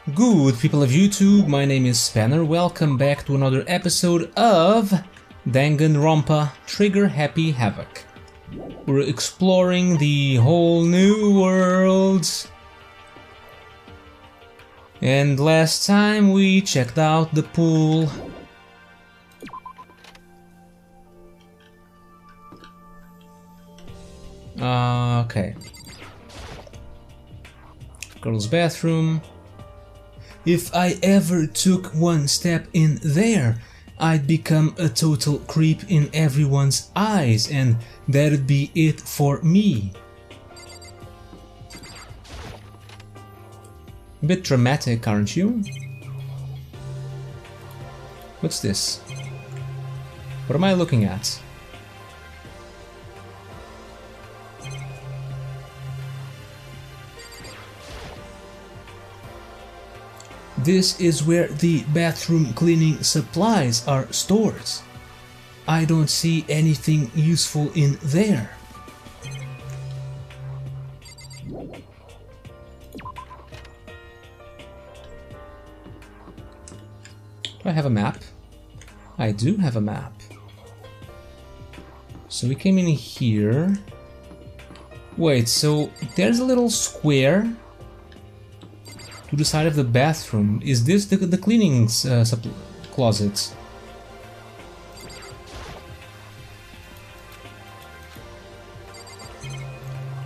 Good people of YouTube, my name is Spanner, welcome back to another episode of Danganronpa Trigger Happy Havoc. We're exploring the whole new world. And last time we checked out the pool. Okay. Girls' bathroom. If I ever took one step in there, I'd become a total creep in everyone's eyes, and that'd be it for me. A bit dramatic, aren't you? What's this? What am I looking at? This is where the bathroom cleaning supplies are stored. I don't see anything useful in there. Do I have a map? I do have a map. So we came in here. Wait, so there's a little square to the side of the bathroom. Is this the cleaning closet?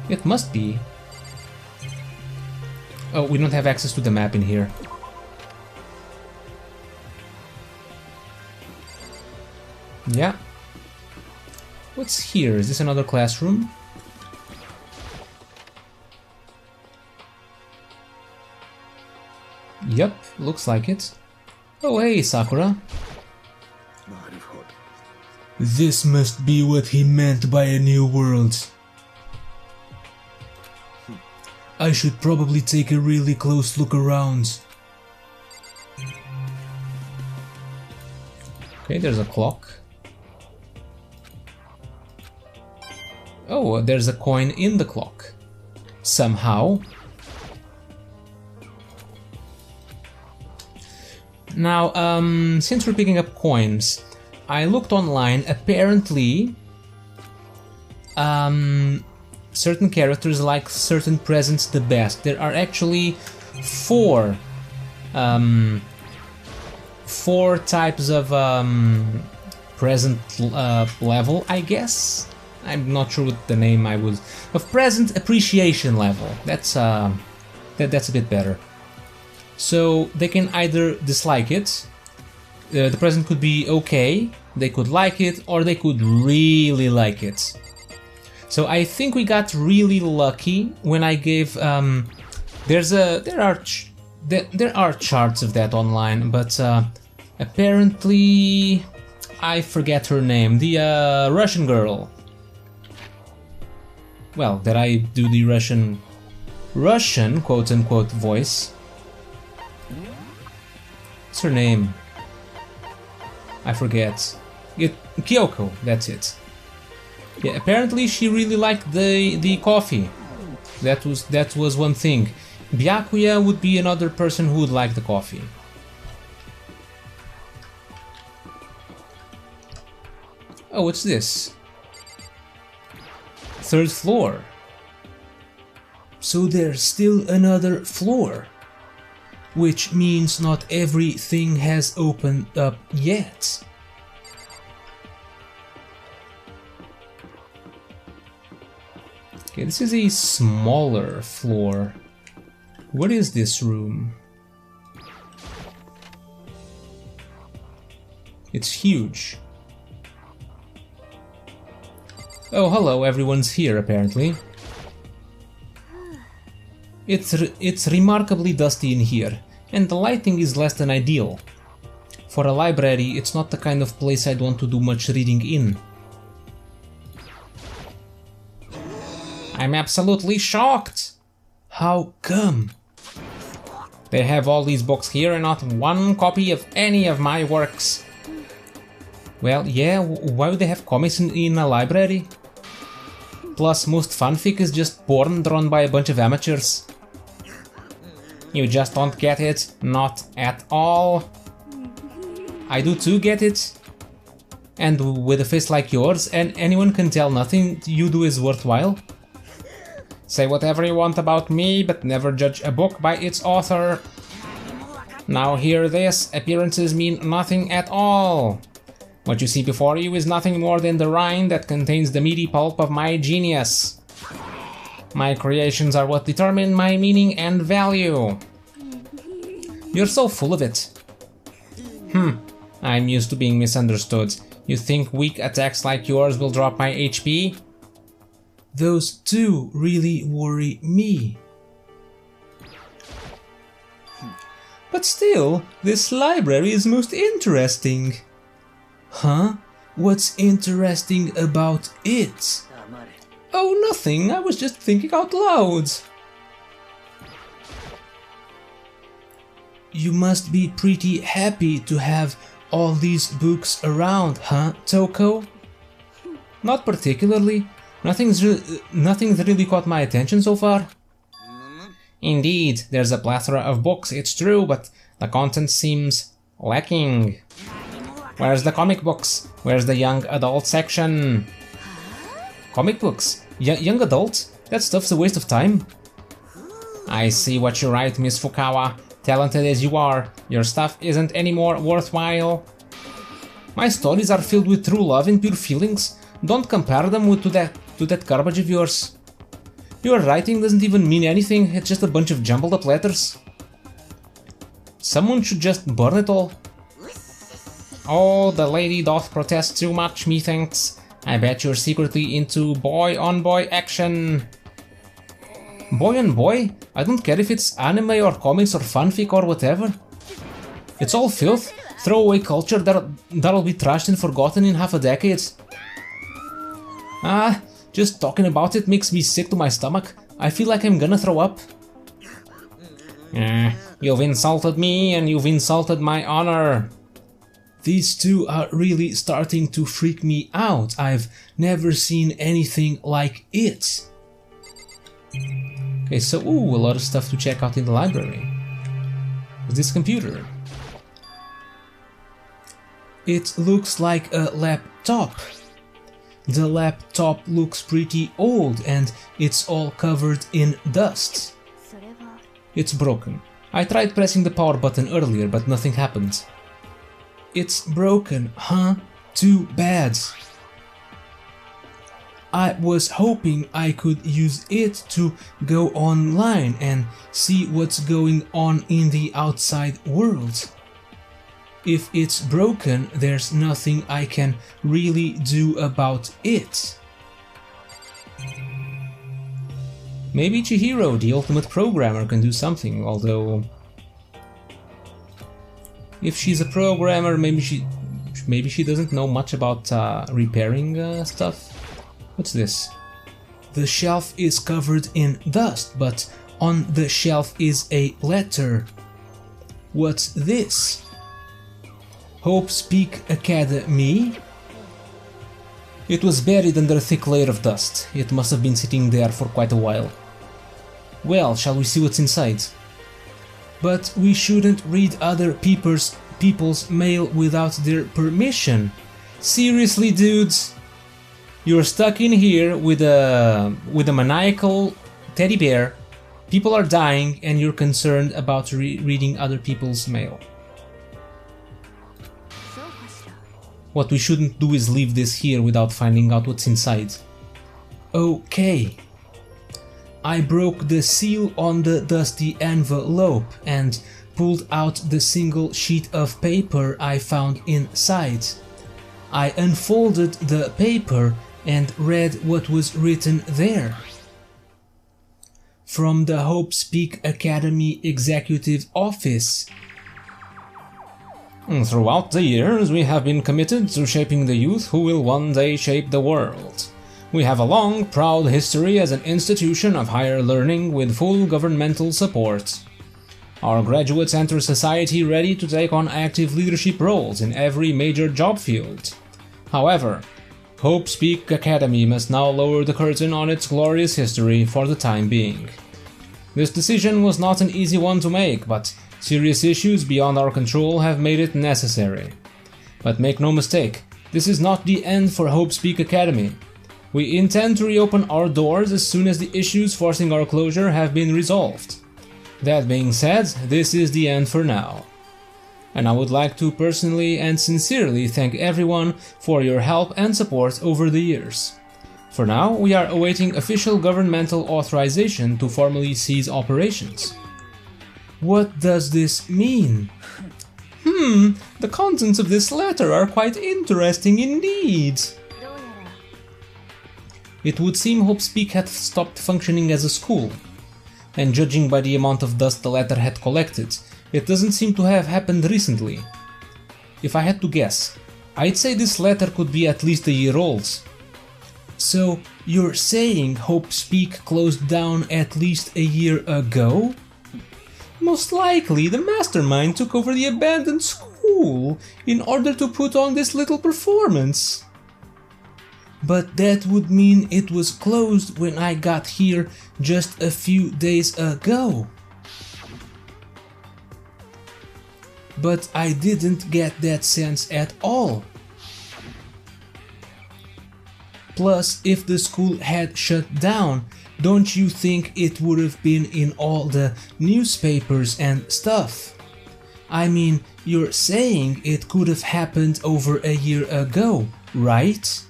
It must be. Oh, we don't have access to the map in here. Yeah. What's here? Is this another classroom? Yep, looks like it. Oh hey, Sakura. This must be what he meant by a new world. I should probably take a really close look around. Okay, there's a clock. Oh, there's a coin in the clock. Somehow. Now, since we're picking up coins, I looked online. Apparently, certain characters like certain presents the best. There are actually four types of present level, I guess. I'm not sure what the name I would of present appreciation level. That's a bit better. So they can either dislike it, the present could be okay, they could like it, or they could really like it. So I think we got really lucky when I gave there are charts of that online, but apparently I forget her name, the Russian girl. Well, that I do the Russian quote-unquote voice. What's her name? I forget. Kyoko, that's it. Yeah, apparently she really liked the coffee. That was one thing. Byakuya would be another person who would like the coffee. Oh, what's this? Third floor. So there's still another floor. Which means not everything has opened up yet. Okay, this is a smaller floor. What is this room? It's huge. Oh, hello, everyone's here apparently. It's remarkably dusty in here, and the lighting is less than ideal. For a library, it's not the kind of place I'd want to do much reading in. I'm absolutely shocked! How come? They have all these books here and not one copy of any of my works. Well, yeah, why would they have comics in a library? Plus, most fanfic is just porn drawn by a bunch of amateurs. You just don't get it, not at all. I do too get it. And with a face like yours, and anyone can tell nothing you do is worthwhile. Say whatever you want about me, but never judge a book by its author. Now hear this, appearances mean nothing at all. What you see before you is nothing more than the rind that contains the meaty pulp of my genius. My creations are what determine my meaning and value. You're so full of it. I'm used to being misunderstood. You think weak attacks like yours will drop my HP? Those two really worry me. But still, this library is most interesting. Huh? What's interesting about it? Oh, nothing. I was just thinking out loud. You must be pretty happy to have all these books around, huh, Toko? Not particularly. Nothing's really caught my attention so far. Indeed, there's a plethora of books, it's true, but the content seems lacking. Where's the comic books? Where's the young adult section? Comic books? Young adult? That stuff's a waste of time. I see what you write, Miss Fukawa. Talented as you are, your stuff isn't any more worthwhile. My stories are filled with true love and pure feelings. Don't compare them to that garbage of yours. Your writing doesn't even mean anything, it's just a bunch of jumbled up letters. Someone should just burn it all. Oh, the lady doth protest too much, methinks. I bet you're secretly into boy-on-boy action. Boy on boy? I don't care if it's anime or comics or fanfic or whatever. It's all filth, throwaway culture that'll be trashed and forgotten in half a decade. Just talking about it makes me sick to my stomach. I feel like I'm gonna throw up. You've insulted me and you've insulted my honor. These two are really starting to freak me out. I've never seen anything like it. Okay, so, a lot of stuff to check out in the library. What's this computer? It looks like a laptop. The laptop looks pretty old and it's all covered in dust. It's broken. I tried pressing the power button earlier, but nothing happened. It's broken, huh? Too bad. I was hoping I could use it to go online and see what's going on in the outside world. If it's broken, there's nothing I can really do about it. Maybe Chihiro, the ultimate programmer, can do something, although... If she's a programmer, maybe she doesn't know much about repairing stuff. What's this? The shelf is covered in dust, but on the shelf is a letter. What's this? Hope's Peak Academy? It was buried under a thick layer of dust. It must have been sitting there for quite a while. Well, shall we see what's inside? But we shouldn't read other people's mail without their permission. Seriously, dudes? You're stuck in here with a maniacal teddy bear, people are dying, and you're concerned about reading other people's mail. What we shouldn't do is leave this here without finding out what's inside. Okay. I broke the seal on the dusty envelope and pulled out the single sheet of paper I found inside. I unfolded the paper and read what was written there. From the Hope's Peak Academy Executive Office. Throughout the years, we have been committed to shaping the youth who will one day shape the world. We have a long, proud history as an institution of higher learning with full governmental support. Our graduates enter society ready to take on active leadership roles in every major job field. However, Hope's Peak Academy must now lower the curtain on its glorious history for the time being. This decision was not an easy one to make, but serious issues beyond our control have made it necessary. But make no mistake, this is not the end for Hope's Peak Academy. We intend to reopen our doors as soon as the issues forcing our closure have been resolved. That being said, this is the end for now. And I would like to personally and sincerely thank everyone for your help and support over the years. For now, we are awaiting official governmental authorization to formally cease operations. What does this mean? The contents of this letter are quite interesting indeed. It would seem Hope's Peak had stopped functioning as a school, and judging by the amount of dust the letter had collected, it doesn't seem to have happened recently. If I had to guess, I'd say this letter could be at least a year old. So, you're saying Hope's Peak closed down at least a year ago? Most likely the mastermind took over the abandoned school in order to put on this little performance. But that would mean it was closed when I got here just a few days ago. But I didn't get that sense at all. Plus, if the school had shut down, don't you think it would have been in all the newspapers and stuff? I mean, you're saying it could have happened over a year ago, right?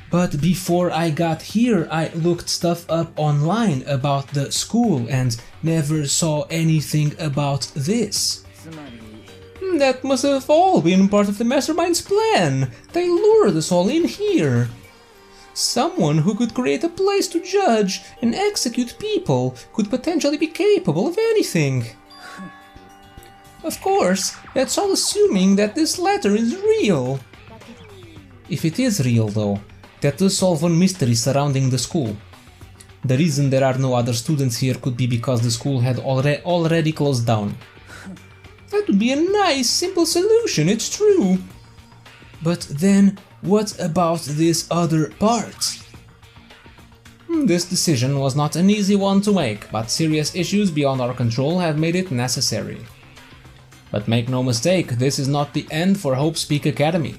But before I got here, I looked stuff up online about the school and never saw anything about this. That must have all been part of the mastermind's plan. They lured us all in here. Someone who could create a place to judge and execute people could potentially be capable of anything. Of course, that's all assuming that this letter is real. If it is real though, that does solve one mystery surrounding the school. The reason there are no other students here could be because the school had already closed down. That would be a nice, simple solution, it's true. But then, what about this other part? This decision was not an easy one to make, but serious issues beyond our control have made it necessary. But make no mistake, this is not the end for Hope's Peak Academy.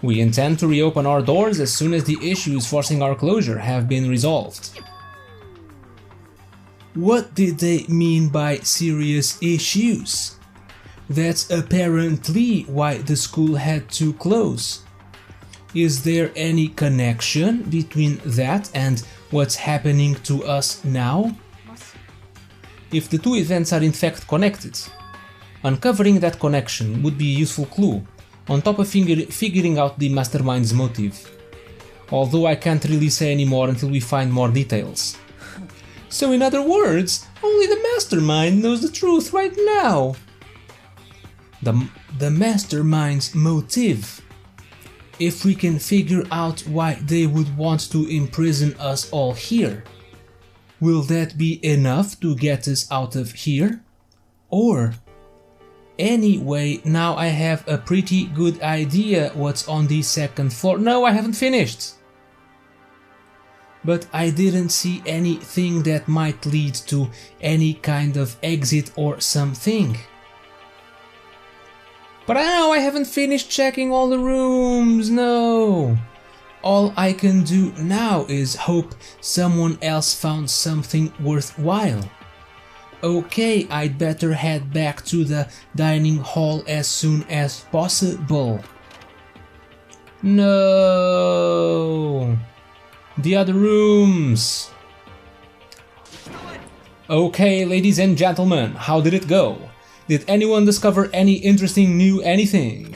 We intend to reopen our doors as soon as the issues forcing our closure have been resolved. What did they mean by serious issues? That's apparently why the school had to close. Is there any connection between that and what's happening to us now? If the two events are in fact connected, uncovering that connection would be a useful clue, on top of figuring out the mastermind's motive. Although I can't really say any more until we find more details. So in other words, only the mastermind knows the truth right now. The mastermind's motive. If we can figure out why they would want to imprison us all here, will that be enough to get us out of here? Or, anyway, now I have a pretty good idea what's on the second floor. No, I haven't finished! But I didn't see anything that might lead to any kind of exit or something. But I know I haven't finished checking all the rooms, no! All I can do now is hope someone else found something worthwhile. Okay, I'd better head back to the dining hall as soon as possible. No! The other rooms! Okay, ladies and gentlemen, how did it go? Did anyone discover any interesting new anything?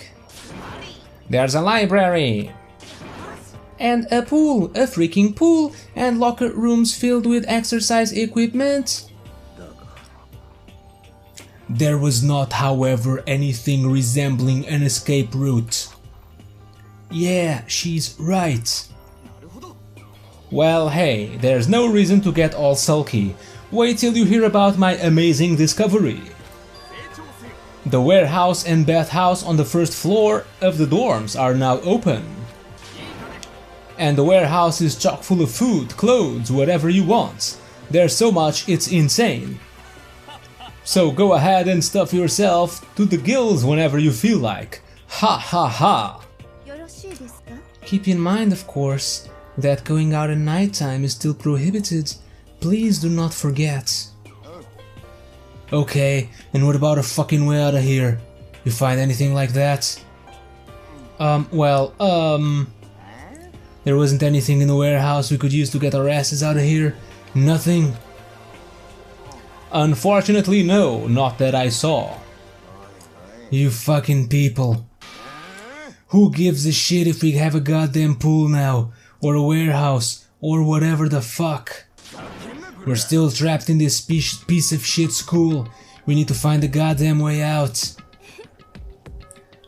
There's a library! And a pool, a freaking pool, and locker rooms filled with exercise equipment. There was not, however, anything resembling an escape route. Yeah, she's right. Well, hey, there's no reason to get all sulky. Wait till you hear about my amazing discovery. The warehouse and bathhouse on the first floor of the dorms are now open. And the warehouse is chock full of food, clothes, whatever you want. There's so much, it's insane. So go ahead and stuff yourself to the gills whenever you feel like. Ha ha ha! Keep in mind, of course, that going out at nighttime is still prohibited. Please do not forget. Okay, and what about a fucking way out of here? You find anything like that? There wasn't anything in the warehouse we could use to get our asses out of here? Nothing? Unfortunately, no, not that I saw. You fucking people. Who gives a shit if we have a goddamn pool now, or a warehouse, or whatever the fuck? We're still trapped in this piece of shit school. We need to find a goddamn way out.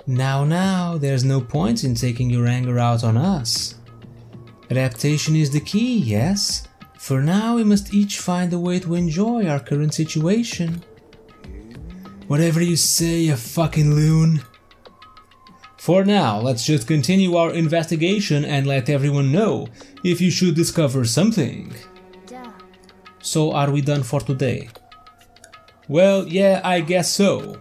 Now, there's no point in taking your anger out on us. Adaptation is the key, yes? For now, we must each find a way to enjoy our current situation. Whatever you say, you fucking loon. For now, let's just continue our investigation and let everyone know if you should discover something. So, are we done for today? Well, yeah, I guess so.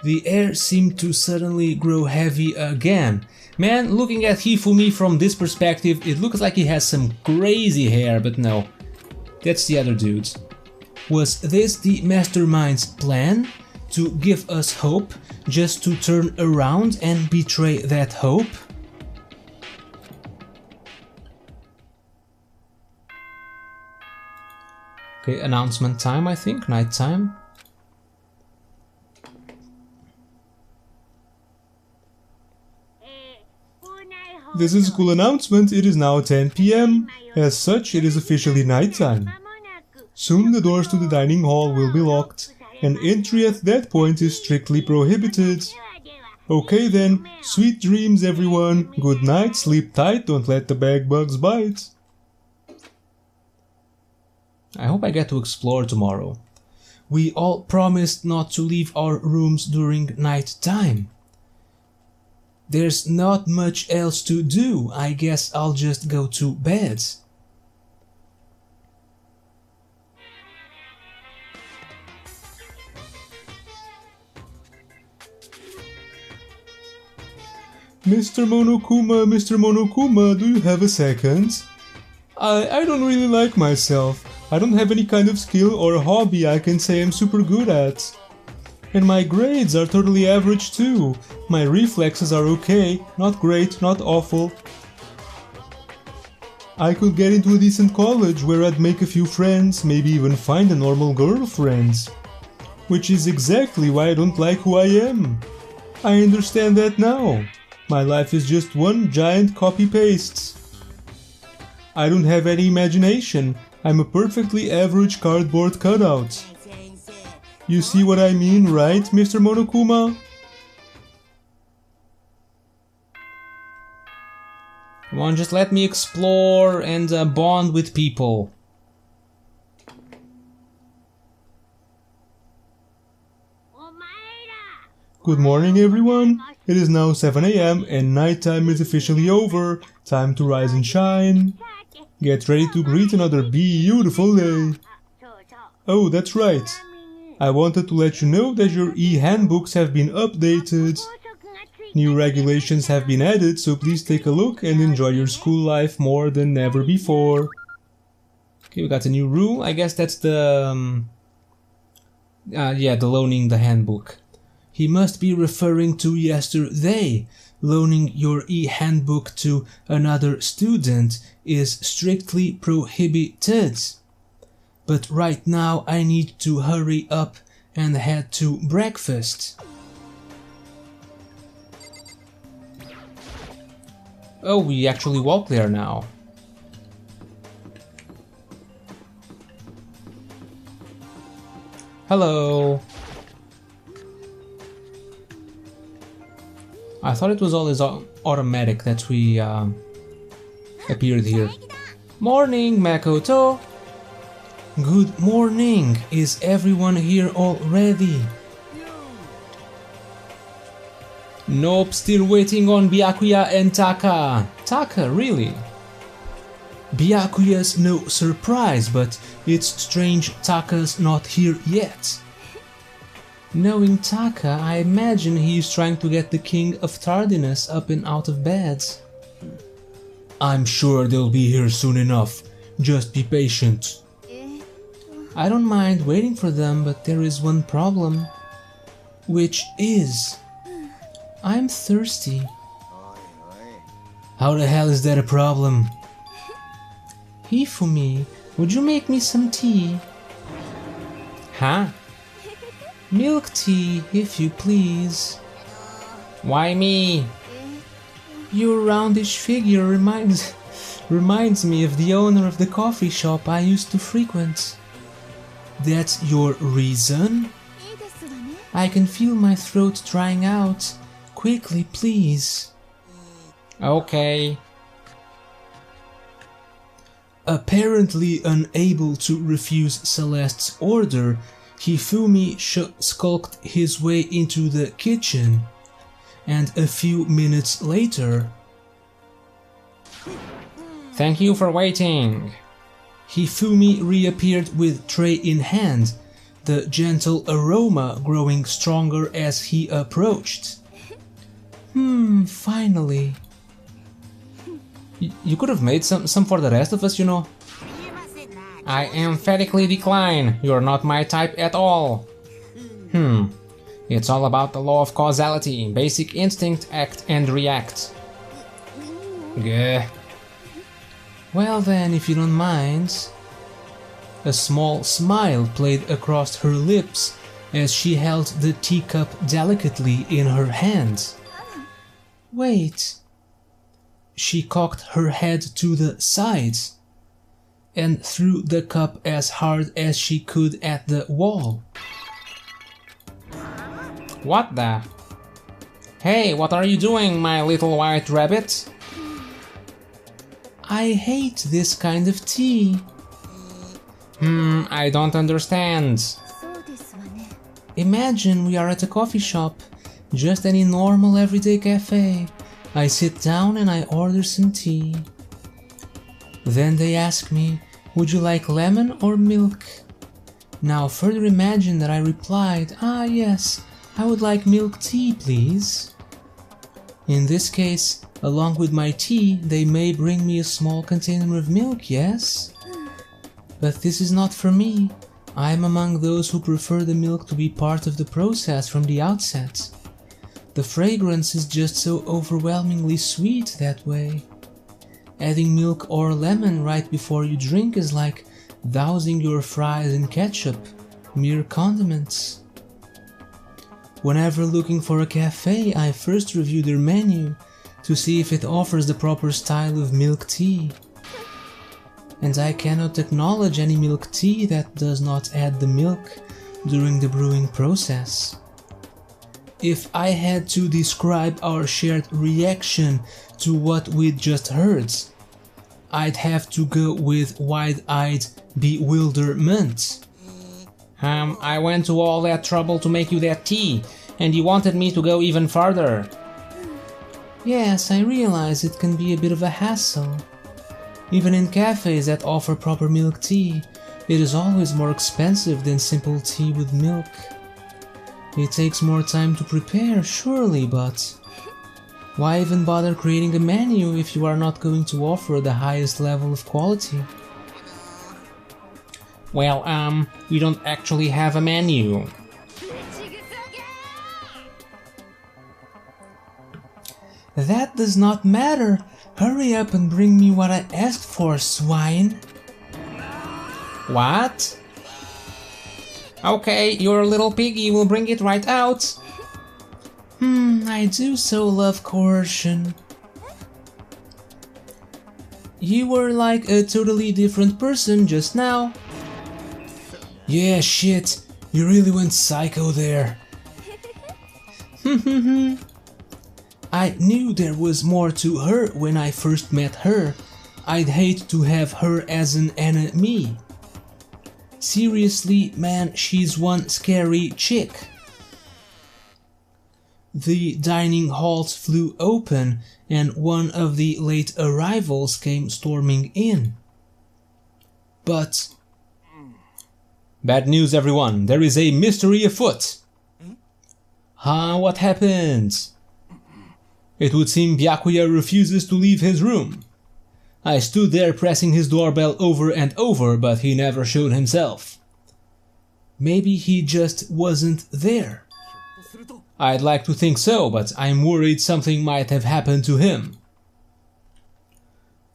The air seemed to suddenly grow heavy again. Man, looking at Hifumi from this perspective, it looks like he has some crazy hair, but no. That's the other dude. Was this the mastermind's plan? To give us hope, just to turn around and betray that hope? Okay, announcement time, I think, night time. This is a school announcement, it is now 10 PM. As such, it is officially nighttime. Soon the doors to the dining hall will be locked, and entry at that point is strictly prohibited. Okay then, sweet dreams everyone, good night, sleep tight, don't let the bag bugs bite. I hope I get to explore tomorrow. We all promised not to leave our rooms during night time. There's not much else to do, I guess I'll just go to bed. Mr. Monokuma, do you have a second? I don't really like myself. I don't have any kind of skill or hobby I can say I'm super good at. And my grades are totally average too. My reflexes are okay, not great, not awful. I could get into a decent college where I'd make a few friends, maybe even find a normal girlfriend. Which is exactly why I don't like who I am. I understand that now. My life is just one giant copy-paste. I don't have any imagination. I'm a perfectly average cardboard cutout. You see what I mean, right, Mr. Monokuma? Come on, just let me explore and bond with people. Good morning, everyone. It is now 7 AM and nighttime is officially over. Time to rise and shine. Get ready to greet another beautiful day. Oh, that's right. I wanted to let you know that your e-handbooks have been updated. New regulations have been added, so please take a look and enjoy your school life more than ever before. Okay, we got a new rule. I guess that's the... the loaning the handbook. He must be referring to yesterday. Loaning your e-handbook to another student is strictly prohibited. But right now I need to hurry up and head to breakfast. Oh, we actually walk there now. Hello. I thought it was always automatic that we appeared here. Morning, Makoto. Good morning. Is everyone here already? Nope, still waiting on Byakuya and Taka. Taka, really? Byakuya's no surprise, but it's strange Taka's not here yet. Knowing Taka, I imagine he's trying to get the King of Tardiness up and out of bed. I'm sure they'll be here soon enough. Just be patient. I don't mind waiting for them, but there is one problem. Which is... I'm thirsty. How the hell is that a problem? Hifumi, would you make me some tea? Huh? Milk tea, if you please. Why me? Your roundish figure reminds me of the owner of the coffee shop I used to frequent. That's your reason? I can feel my throat drying out. Quickly, please. Okay. Apparently unable to refuse Celeste's order, Hifumi skulked his way into the kitchen, and a few minutes later... Thank you for waiting. Hifumi reappeared with tray in hand, the gentle aroma growing stronger as he approached. Finally. You could have made some for the rest of us, you know. I emphatically decline. You're not my type at all. It's all about the law of causality, basic instinct, act and react. Gah. Well then, if you don't mind. A small smile played across her lips as she held the teacup delicately in her hand. Wait. She cocked her head to the side and threw the cup as hard as she could at the wall. What the? Hey, what are you doing, my little white rabbit? I hate this kind of tea. I don't understand. Imagine we are at a coffee shop, just any normal everyday cafe. I sit down and I order some tea. Then they ask me, would you like lemon or milk? Now further imagine that I replied, yes, I would like milk tea, please. In this case, along with my tea, they may bring me a small container of milk, yes? But this is not for me. I am among those who prefer the milk to be part of the process from the outset. The fragrance is just so overwhelmingly sweet that way. Adding milk or lemon right before you drink is like dousing your fries in ketchup, mere condiments. Whenever looking for a cafe, I first review their menu to see if it offers the proper style of milk tea. And I cannot acknowledge any milk tea that does not add the milk during the brewing process. If I had to describe our shared reaction to what we'd just heard, I'd have to go with wide-eyed bewilderment. I went to all that trouble to make you that tea, and you wanted me to go even farther. Yes, I realize it can be a bit of a hassle. Even in cafes that offer proper milk tea, it is always more expensive than simple tea with milk. It takes more time to prepare, surely, but why even bother creating a menu if you are not going to offer the highest level of quality? Well, we don't actually have a menu. That does not matter. Hurry up and bring me what I asked for, swine. What? Okay, your little piggy will bring it right out. I do so love coercion. You were like a totally different person just now. Yeah, shit, you really went psycho there. I knew there was more to her when I first met her. I'd hate to have her as an enemy. Seriously, man, she's one scary chick. The dining halls flew open and one of the late arrivals came storming in. but... Bad news, everyone. There is a mystery afoot. Huh? What happened? It would seem Byakuya refuses to leave his room. I stood there pressing his doorbell over and over, but he never showed himself. Maybe he just wasn't there. I'd like to think so, but I'm worried something might have happened to him.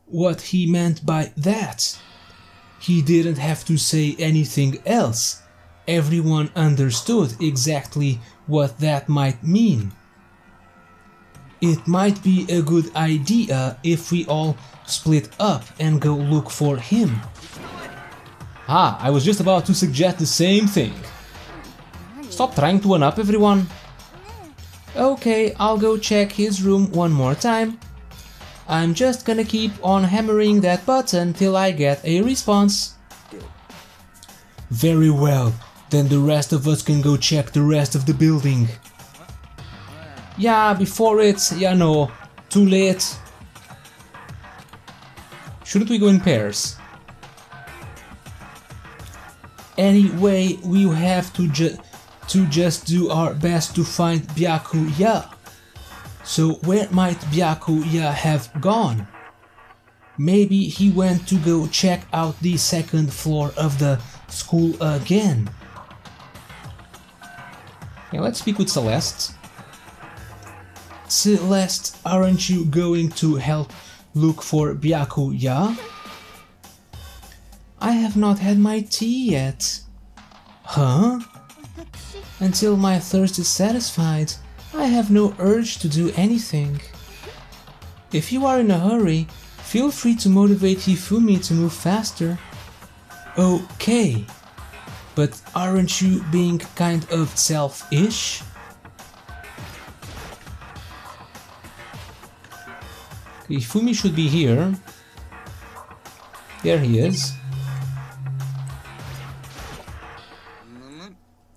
What he meant by that? He didn't have to say anything else. Everyone understood exactly what that might mean. It might be a good idea if we all split up and go look for him. Ah, I was just about to suggest the same thing. Stop trying to one-up everyone. Okay, I'll go check his room one more time. I'm just gonna keep on hammering that button till I get a response. Very well, then the rest of us can go check the rest of the building. Yeah, before it's, no, too late. Shouldn't we go in pairs? Anyway, we have to just do our best to find Byakuya. So where might Byakuya have gone? Maybe he went to go check out the second floor of the school again. Yeah, let's speak with Celeste. Celeste, aren't you going to help look for Byakuya? I have not had my tea yet. Huh? Until my thirst is satisfied, I have no urge to do anything. If you are in a hurry, feel free to motivate Hifumi to move faster. Okay, but aren't you being kind of selfish? Hifumi should be here. There he is.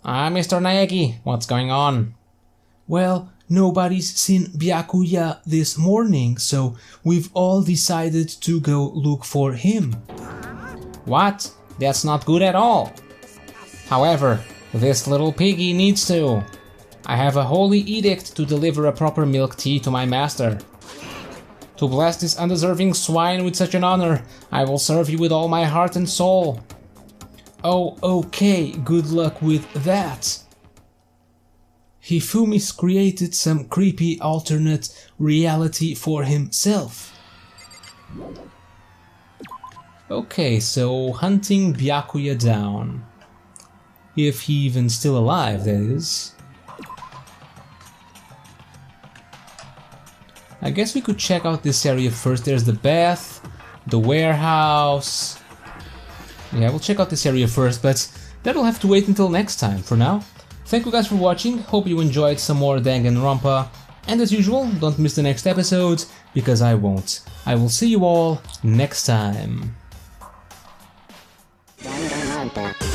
Ah, Mr. Naegi, what's going on? Well, nobody's seen Byakuya this morning, so we've all decided to go look for him. What? That's not good at all. However, this little piggy needs to. I have a holy edict to deliver a proper milk tea to my master. To bless this undeserving swine with such an honor, I will serve you with all my heart and soul. Oh, okay, good luck with that. Hifumi's created some creepy alternate reality for himself. Okay, so hunting Byakuya down. If he's even still alive, that is. I guess we could check out this area first. There's the bath, the warehouse. Yeah, we'll check out this area first, but that'll have to wait until next time. For now, thank you guys for watching, hope you enjoyed some more Danganronpa, and as usual, don't miss the next episode, because I won't. I will see you all next time. Danganronpa.